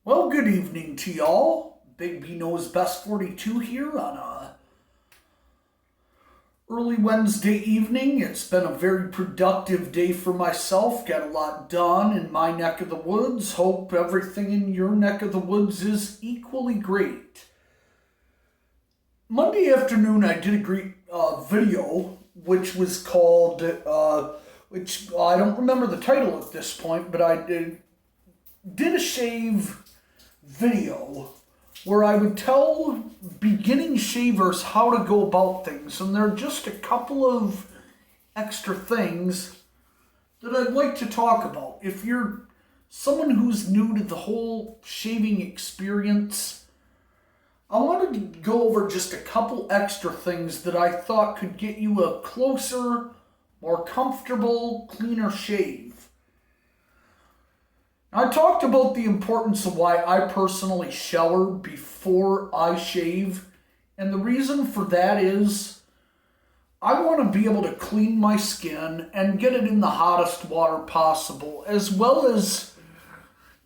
Well, good evening to y'all. Big B Knows Best 42 here on a early Wednesday evening. It's been a very productive day for myself. Got a lot done in my neck of the woods. Hope everything in your neck of the woods is equally great. Monday afternoon, I did a great video, which was called, which I don't remember the title at this point, but I did a shave video where I would tell beginning shavers how to go about things, and there are just a couple of extra things that I'd like to talk about. If you're someone who's new to the whole shaving experience, I wanted to go over just a couple extra things that I thought could get you a closer, more comfortable, cleaner shave. I talked about the importance of why I personally shower before I shave, and the reason for that is I want to be able to clean my skin and get it in the hottest water possible, as well as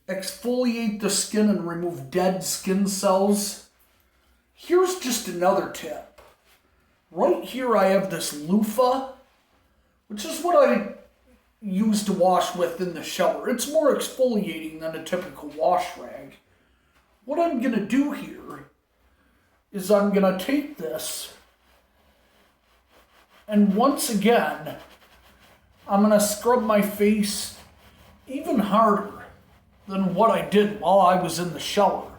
exfoliate the skin and remove dead skin cells. Here's just another tip. Right here I have this loofah, which is what I use to wash with in the shower. It's more exfoliating than a typical wash rag. What I'm going to do here is I'm going to take this, and once again, I'm going to scrub my face even harder than what I did while I was in the shower.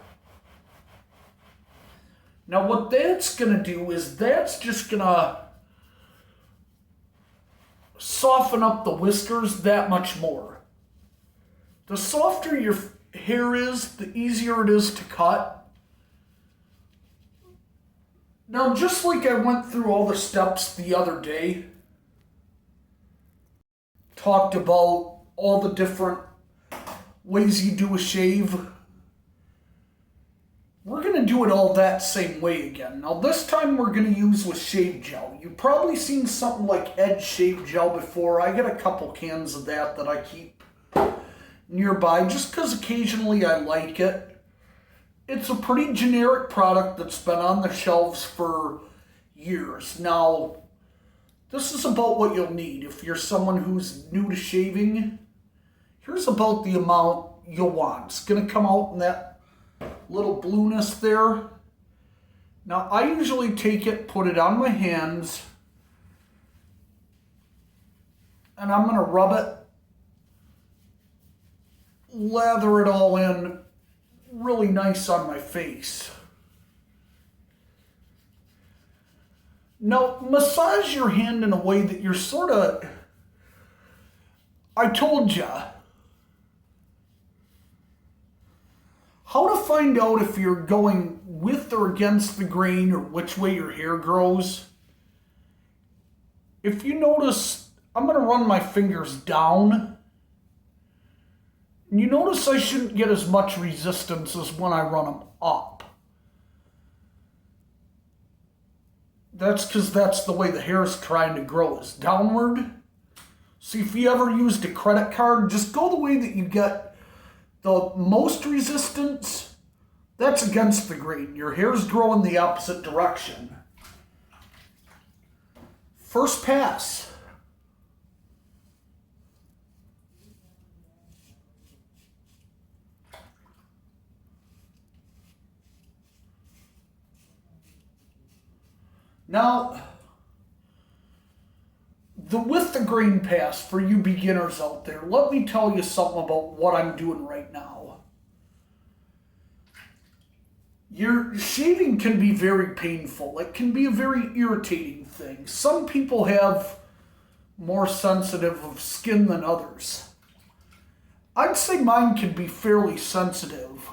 Now what that's going to do is that's just going to soften up the whiskers that much more. The softer your hair is, the easier it is to cut. Now, just like I went through all the steps the other day, talked about all the different ways you do a shave, we're going to do it all that same way again. Now this time we're going to use with shave gel. You've probably seen something like Edge shave gel before. I get a couple cans of that I keep nearby just because occasionally I like it. It's a pretty generic product that's been on the shelves for years. Now, this is about what you'll need. If you're someone who's new to shaving, here's about the amount you'll want. It's going to come out in that little blueness there. Now I usually take it, put it on my hands, and I'm going to rub it, lather it all in really nice on my face. Now massage your hand in a way that you're sort of, I told ya, how to find out if you're going with or against the grain or which way your hair grows. If you notice, I'm going to run my fingers down. And you notice I shouldn't get as much resistance as when I run them up. That's because that's the way the hair is trying to grow, is downward. See, if you ever used a credit card, just go the way that you get the most resistance. That's against the grain. Your hair's growing the opposite direction. First pass. Now, the with the grain pass for you beginners out there, let me tell you something about what I'm doing right now. Your shaving can be very painful. It can be a very irritating thing. Some people have more sensitive of skin than others. I'd say mine can be fairly sensitive.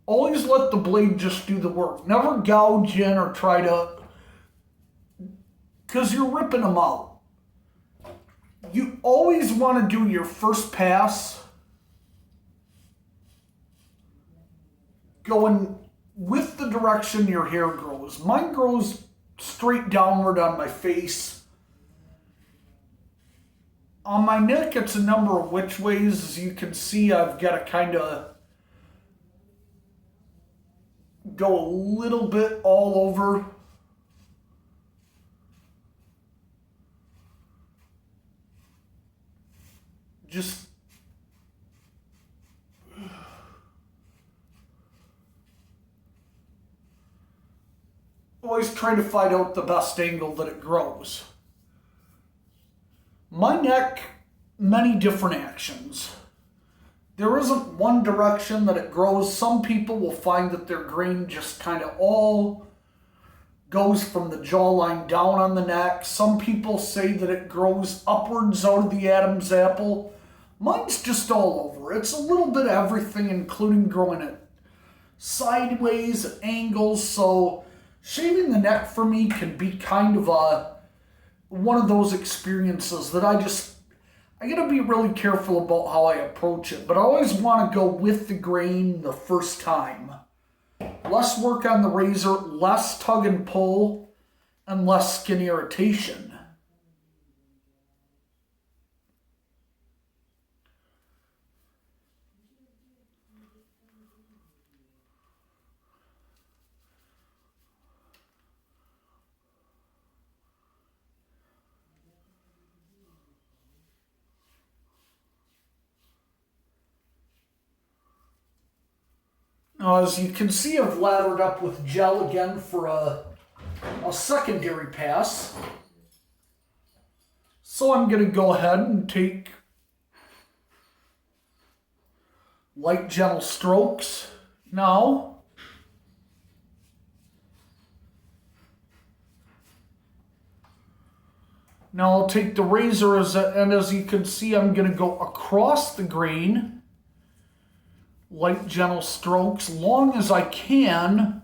Always let the blade just do the work. Never gouge in or try to, because you're ripping them out. You always want to do your first pass going with the direction your hair grows. Mine grows straight downward on my face. On my neck, it's a number of which ways. As you can see, I've got to kind of go a little bit all over. Just always trying to find out the best angle that it grows. My neck, many different actions. There isn't one direction that it grows. Some people will find that their grain just kind of all goes from the jawline down on the neck. Some people say that it grows upwards out of the Adam's apple. Mine's just all over. It's a little bit of everything, including growing it sideways at angles. So shaving the neck for me can be kind of one of those experiences that I gotta be really careful about how I approach it. But I always want to go with the grain the first time. Less work on the razor, less tug and pull, and less skin irritation. Now, as you can see, I've lathered up with gel again for a secondary pass. So I'm going to go ahead and take light, gentle strokes. Now, I'll take the razor, and as you can see, I'm going to go across the grain. Light, gentle strokes, long as I can.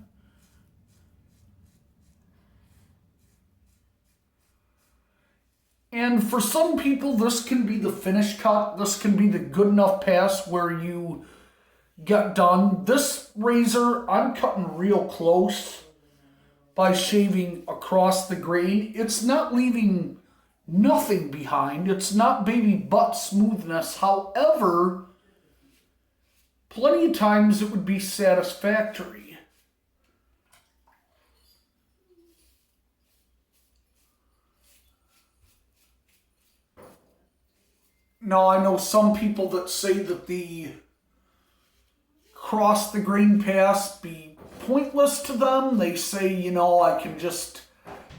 And for some people, this can be the finish cut. This can be the good enough pass where you get done. This razor, I'm cutting real close by shaving across the grain. It's not leaving nothing behind. It's not baby butt smoothness. However, plenty of times it would be satisfactory. Now, I know some people that say that the cross the grain pass be pointless to them. They say,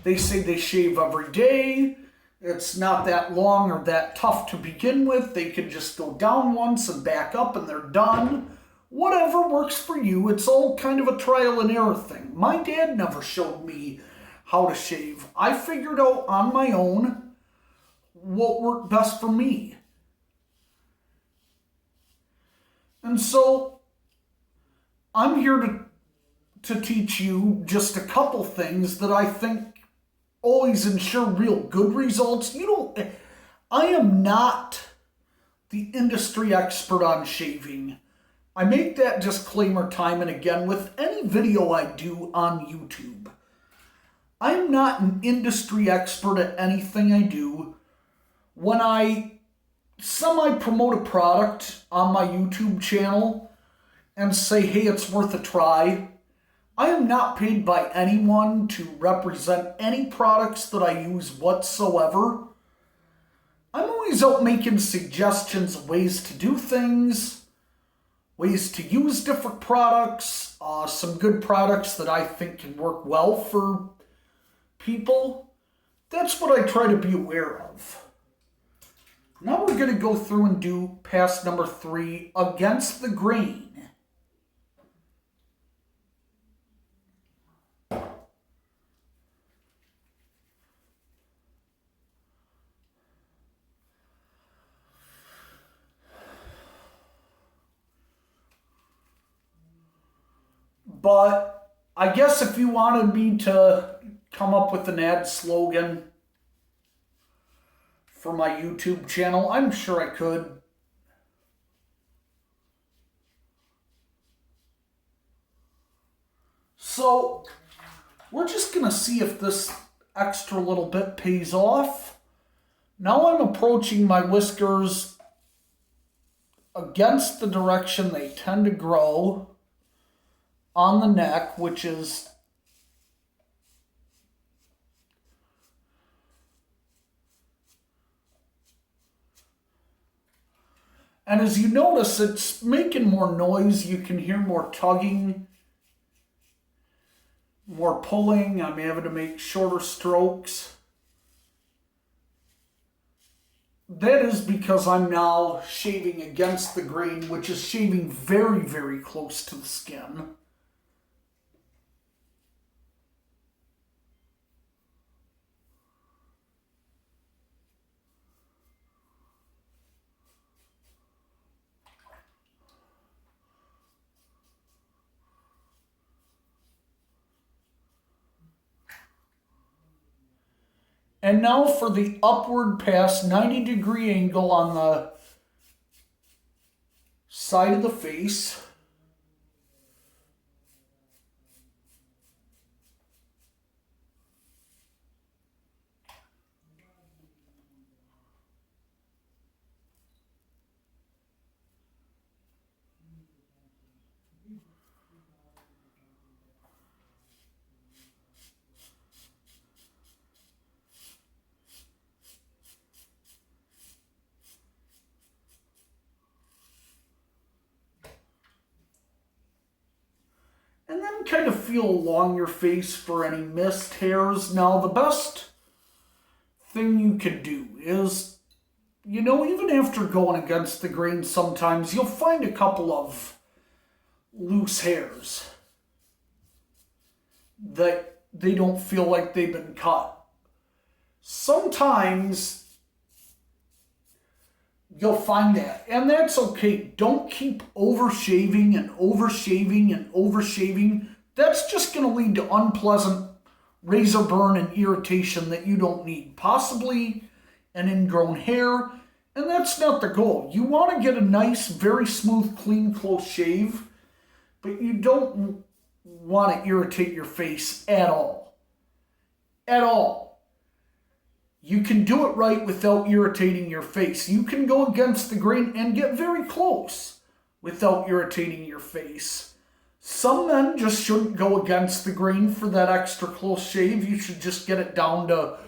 they say they shave every day. It's not that long or that tough to begin with. They can just go down once and back up and they're done. Whatever works for you. It's all kind of a trial and error thing. My dad never showed me how to shave. I figured out on my own what worked best for me. And so I'm here to teach you just a couple things that I think always ensure real good results. I am not the industry expert on shaving. I make that disclaimer time and again with any video I do on YouTube. I'm not an industry expert at anything I do. When I semi-promote a product on my YouTube channel and say, hey, it's worth a try, I am not paid by anyone to represent any products that I use whatsoever. I'm always out making suggestions of ways to do things, ways to use different products, some good products that I think can work well for people. That's what I try to be aware of. Now we're going to go through and do pass number 3, against the grain. But I guess if you wanted me to come up with an ad slogan for my YouTube channel, I'm sure I could. So we're just going to see if this extra little bit pays off. Now I'm approaching my whiskers against the direction they tend to grow on the neck, which is and as you notice, it's making more noise. You can hear more tugging, more pulling. I'm having to make shorter strokes. That is because I'm now shaving against the grain, which is shaving very, very close to the skin. And now for the upward pass 90-degree angle on the side of the face. And then kind of feel along your face for any missed hairs. Now, the best thing you can do is, even after going against the grain, sometimes you'll find a couple of loose hairs that they don't feel like they've been cut. Sometimes you'll find that, and that's okay. Don't keep overshaving and overshaving and overshaving. That's just going to lead to unpleasant razor burn and irritation that you don't need, possibly an ingrown hair, and that's not the goal. You want to get a nice, very smooth, clean, close shave, but you don't want to irritate your face at all. At all. You can do it right without irritating your face. You can go against the grain and get very close without irritating your face. Some men just shouldn't go against the grain for that extra close shave. You should just get it down to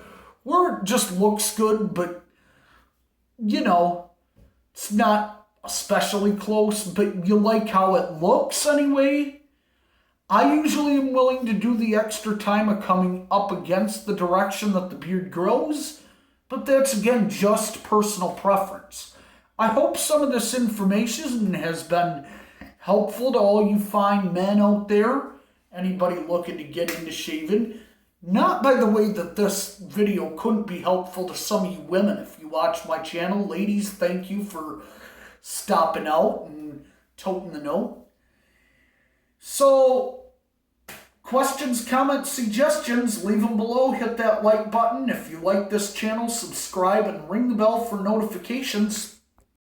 where it just looks good, but, it's not especially close, but you like how it looks anyway. I usually am willing to do the extra time of coming up against the direction that the beard grows, but that's again just personal preference. I hope some of this information has been helpful to all you fine men out there, anybody looking to get into shaving. Not by the way that this video couldn't be helpful to some of you women if you watch my channel. Ladies, thank you for stopping out and toting the note. So, questions, comments, suggestions, leave them below. Hit that like button. If you like this channel, subscribe and ring the bell for notifications.